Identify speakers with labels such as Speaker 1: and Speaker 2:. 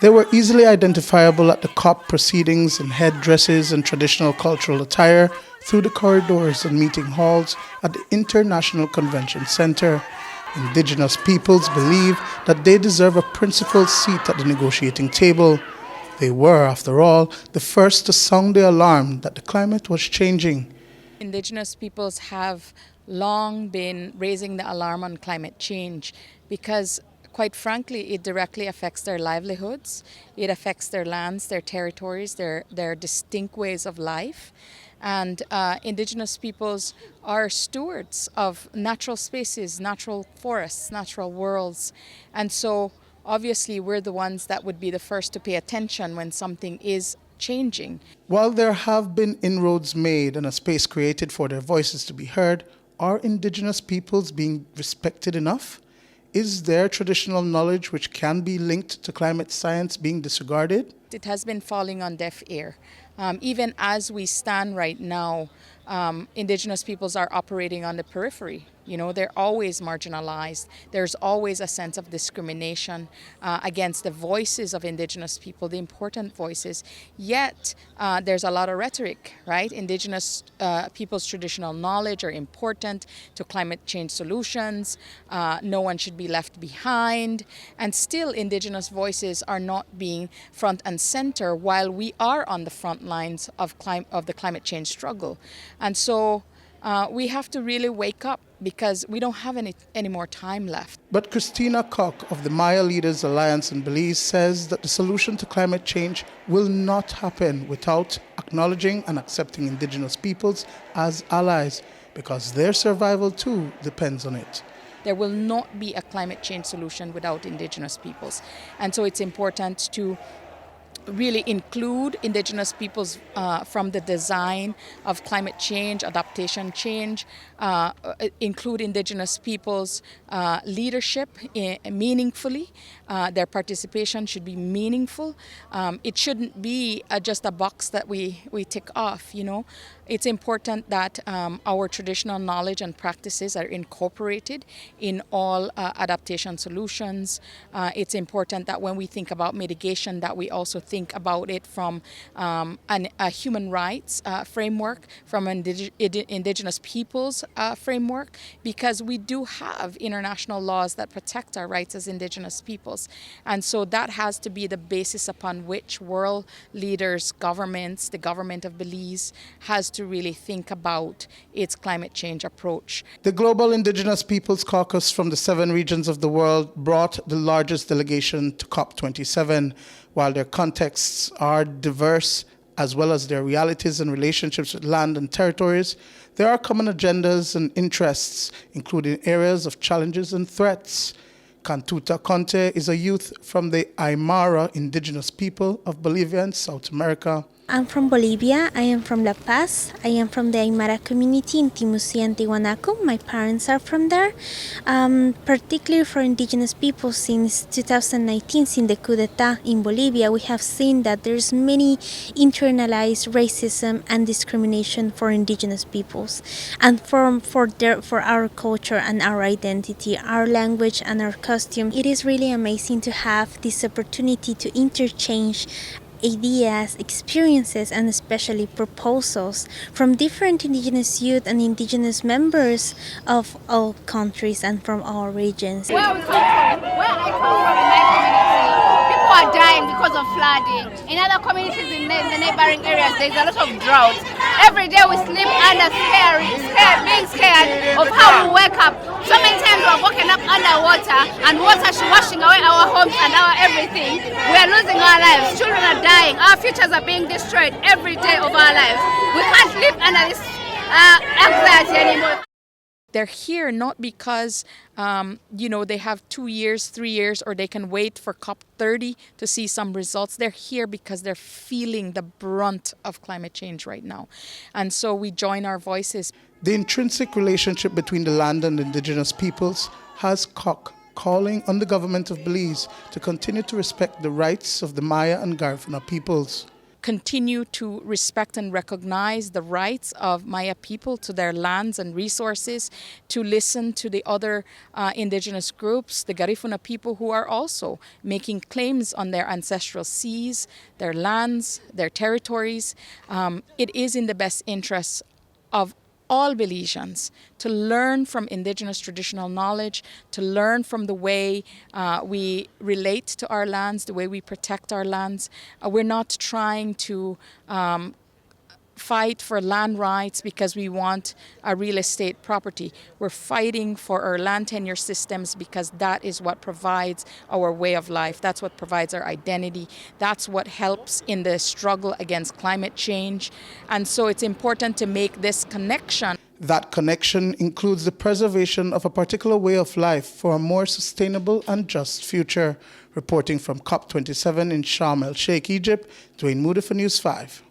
Speaker 1: They were easily identifiable at the COP proceedings in headdresses and traditional cultural attire through the corridors and meeting halls at the International Convention Center. Indigenous peoples believe that they deserve a principal seat at the negotiating table. They were, after all, the first to sound the alarm that the climate was changing.
Speaker 2: Indigenous peoples have long been raising the alarm on climate change because, quite frankly, it directly affects their livelihoods, it affects their lands, their territories, their distinct ways of life. And Indigenous peoples are stewards of natural spaces, natural forests, natural worlds. And so obviously we're the ones that would be the first to pay attention when something is changing.
Speaker 1: While there have been inroads made and a space created for their voices to be heard, are Indigenous peoples being respected enough? Is their traditional knowledge, which can be linked to climate science, being disregarded?
Speaker 2: It has been falling on deaf ear. Even as we stand right now, Indigenous peoples are operating on the periphery. You know, they're always marginalized. There's always a sense of discrimination against the voices of Indigenous people, the important voices. Yet, there's a lot of rhetoric, right? Indigenous people's traditional knowledge are important to climate change solutions. No one should be left behind. And still, Indigenous voices are not being front and center while we are on the front lines of the climate change struggle. And so we have to really wake up because we don't have any more time left.
Speaker 1: But Cristina of the Maya Leaders Alliance in Belize says that the solution to climate change will not happen without acknowledging and accepting Indigenous peoples as allies, because their survival too depends on it.
Speaker 2: There will not be a climate change solution without Indigenous peoples. And so it's important to really include Indigenous peoples from the design of climate change, adaptation change, include Indigenous peoples' leadership meaningfully. Their participation should be meaningful. It shouldn't be just a box that we tick off, you know. It's important that our traditional knowledge and practices are incorporated in all adaptation solutions. It's important that when we think about mitigation, that we also think about it from a human rights framework, from Indigenous peoples framework, because we do have international laws that protect our rights as Indigenous peoples. And so that has to be the basis upon which world leaders, governments, the government of Belize has to really think about its climate change approach.
Speaker 1: The Global Indigenous Peoples Caucus from the 7 regions of the world brought the largest delegation to COP27. While their contexts are diverse, as well as their realities and relationships with land and territories, there are common agendas and interests, including areas of challenges and threats. Cantuta Conte is a youth from the Aymara indigenous people of Bolivia and South America.
Speaker 3: I'm from Bolivia. I am from La Paz. I am from the Aymara community in Timusi and Tiwanaku. My parents are from there. Particularly for indigenous people, since 2019, since the coup d'etat in Bolivia, we have seen that there's many internalized racism and discrimination for indigenous peoples, and for our culture and our identity, our language and our costume. It is really amazing to have this opportunity to interchange ideas, experiences, and especially proposals from different indigenous youth and indigenous members of all countries and from all regions.
Speaker 4: Where I come from, in my community, people are dying because of flooding. In other communities in the neighboring areas, there's a lot of drought. Every day we sleep under being scared of how we wake up. So many times we're waking up underwater and water washing away our homes and our everything. We are losing our lives. Children are dying. Our futures are being destroyed every day of our lives. We can't live under this anxiety anymore.
Speaker 2: They're here not because, they have 2 years, 3 years, or they can wait for COP30 to see some results. They're here because they're feeling the brunt of climate change right now. And so we join our voices.
Speaker 1: The intrinsic relationship between the land and indigenous peoples has COC calling on the government of Belize to continue to respect the rights of the Maya and Garifuna peoples.
Speaker 2: continue to respect and recognize the rights of Maya people to their lands and resources, to listen to the other indigenous groups, the Garifuna people, who are also making claims on their ancestral seas, their lands, their territories. It is in the best interests of all Belizeans to learn from indigenous traditional knowledge, to learn from the way we relate to our lands, the way we protect our lands. We're not trying to fight for land rights because we want a real estate property. We're fighting for our land tenure systems because that is what provides our way of life. That's what provides our identity. That's what helps in the struggle against climate change. And so it's important to make this connection.
Speaker 1: That connection includes the preservation of a particular way of life for a more sustainable and just future. Reporting from COP27 in Sharm el Sheikh, Egypt, Duane Moody for News 5.